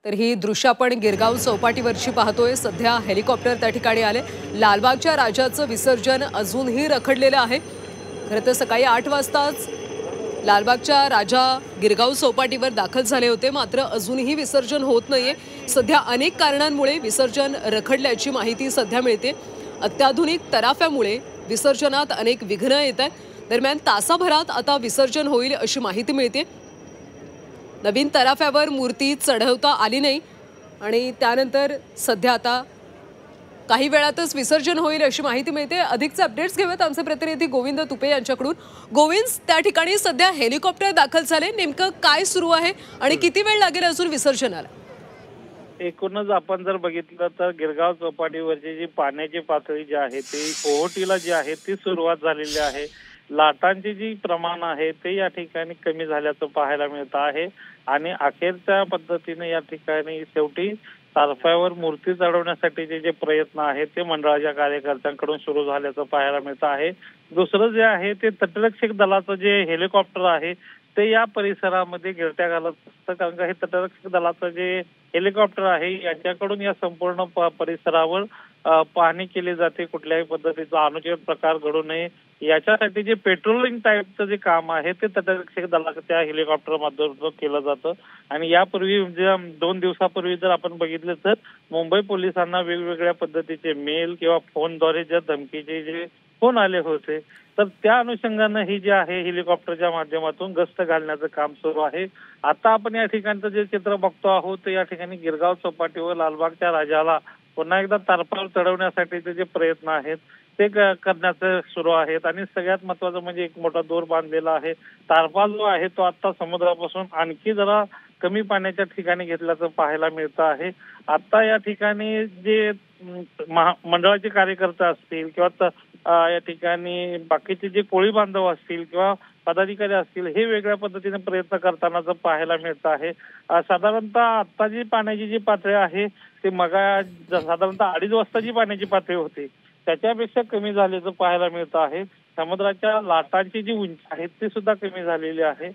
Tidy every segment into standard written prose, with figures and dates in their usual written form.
तर ही दृश्य आपण गिरगाव चौपाटीवरची पाहतोय। सध्या हेलिकॉप्टर त्या ठिकाणी आले। लालबागच्या राजाचं विसर्जन अजूनही रखडलेलं आहे। खरं तर सकाळी 8 वाजताच लालबागच्या राजा गिरगाव चौपाटीवर दाखल झाले होते, मात्र अजूनही विसर्जन होत नाहीये। सध्या अनेक कारणांमुळे विसर्जन रखडल्याची माहिती सध्या मिळते। अत्याधुनिक तराफ्यामुळे विसर्जनात अनेक विघ्न येत आहेत। दरम्यान तासाभरात आता विसर्जन होईल अशी माहिती मिळते। नवीन तराफ्यावर मूर्ती चढवता आली नाही आणि त्यानंतर सध्या आता काही वेळातच विसर्जन होईल अशी माहिती मिळते। अधिकचे अपडेट्स घेऊयात आमचे प्रतिनिधी गोविंद तुपे यांच्याकडून। गोविंद, त्या ठिकाणी सध्या हेलिकॉप्टर दाखल झाले, नेमकं काय सुरू आहे आणि किती वेळ लागेल अजून विसर्जनाला? एकूणच आपण जर बघितलं तर गिरगाव चौपाटीवरची जी पाण्याची पातळी जी आहे ती ओहोटीला जी आहे ती सुरुवात झालेली आहे। लाटांची जी प्रमाण आहे ते या ठिकाणी कमी झाल्याचं पाहायला मिळत आहे आणि अखेरच्या पद्धतीने या ठिकाणी शेवटी तारफ्यावर मूर्ती चढवण्यासाठीचे जे प्रयत्न आहेत ते मंडळाच्या कार्यकर्त्यांकडून सुरू झाल्याचं पाहायला मिळत आहे। दुसरं जे आहे ते तटरक्षक दलाचं जे हेलिकॉप्टर आहे ते या परिसरामध्ये गिरट्या घालत असतं, कारण का हे तटरक्षक दलाचं जे हेलिकॉप्टर आहे याच्याकडून या संपूर्ण परिसरावर पाहणी केली जाते। कुठल्याही पद्धतीचा अनुचित प्रकार घडू नये याच्यासाठी जे पेट्रोलिंग टाईपचं जे काम आहे ते तटरक्षक दलाच्या हेलिकॉप्टर माध्यमातून केलं जातं। आणि यापूर्वी म्हणजे 2 दिवसापूर्वी जर आपण बघितलं तर मुंबई पोलिसांना वेगवेगळ्या पद्धतीचे मेल किंवा फोनद्वारे ज्या धमकीचे जे फोन आले होते, तर त्या अनुषंगानं ही जे आहे हेलिकॉप्टरच्या माध्यमातून गस्त घालण्याचं काम सुरू आहे। आता आपण या ठिकाणचं जे चित्र बघतो आहोत या ठिकाणी गिरगाव चौपाटीवर लालबागच्या राजाला पुन्हा एकदा तारपावर चढवण्यासाठीचे जे प्रयत्न आहेत ते करण्याचं सुरू आहेत। आणि सगळ्यात महत्त्वाचं म्हणजे एक मोठा दोर बांधलेला आहे। तारपा जो आहे तो आता समुद्रापासून आणखी जरा कमी पाण्याच्या ठिकाणी घेतल्याचं पाहायला मिळतं आहे। आता या ठिकाणी जे मंडळाचे कार्यकर्ते असतील किंवा या ठिकाणी बाकीचे जे कोळी बांधव असतील किंवा पदाधिकारी असतील हे वेगळ्या पद्धतीने प्रयत्न करताना पाहायला मिळत आहे। साधारणतः आता जी पाण्याची जी पातळी आहे ते साधारणतः 2:30 वाजता जी पाण्याची पातळी होती त्याच्यापेक्षा कमी झाल्याचं पाहायला मिळत आहे। समुद्राच्या लाटांची जी उंची आहे ती सुद्धा कमी झालेली आहे।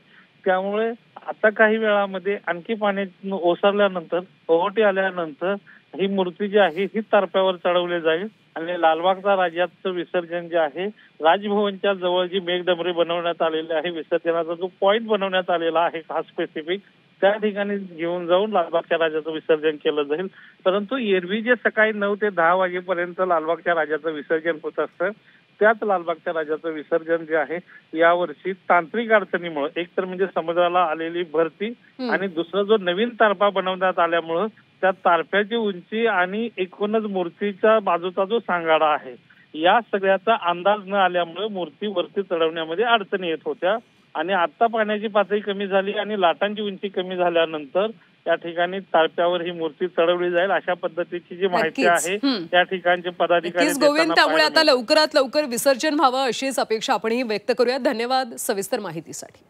त्यामुळे आता काही वेळामध्ये आणखी पाणी ओसरल्यानंतर ओहोटी आल्यानंतर ही मूर्ती जी आहे ही तारप्यावर चढवली जाईल आणि लालबागचा राजाचं विसर्जन जे आहे राजभवनच्या जवळ जी मेघडंबरी बनवण्यात आलेली आहे, विसर्जनाचा जो पॉइंट बनवण्यात आलेला आहे हा स्पेसिफिक, त्या ठिकाणी घेऊन जाऊन लालबागच्या राजाचं विसर्जन केलं जाईल। परंतु एरवी जे सकाळी 9 ते 10 वाजेपर्यंत लालबागच्या राजाचं विसर्जन होत असतं त्याच लालबागच्या राजाचं विसर्जन जे आहे यावर्षी तांत्रिक अडचणीमुळे, एक तर म्हणजे समुद्राला आलेली भरती आणि दुसरा जो नवीन तारपा बनवण्यात आल्यामुळं त्या तारप्याची उंची आणि एकूणच मूर्तीच्या बाजूचा जो सांगाडा आहे या सगळ्याचा अंदाज न आल्यामुळे मूर्ती वरती चढवण्यामध्ये अडचणी येत होत्या। आणि आता पाण्याची पातळी कमी झाली आणि लाटांची उंची कमी झाल्यानंतर त्या ठिकाणी तारप्यावर ही मूर्ती चढवली जाईल अशा पद्धतीची जी माहिती आहे त्या ठिकाणचे पदाधिकारी गोविंद, त्यामुळे आता लवकरात लवकर विसर्जन व्हावं अशीच अपेक्षा आपणही व्यक्त करूया। धन्यवाद सविस्तर माहितीसाठी।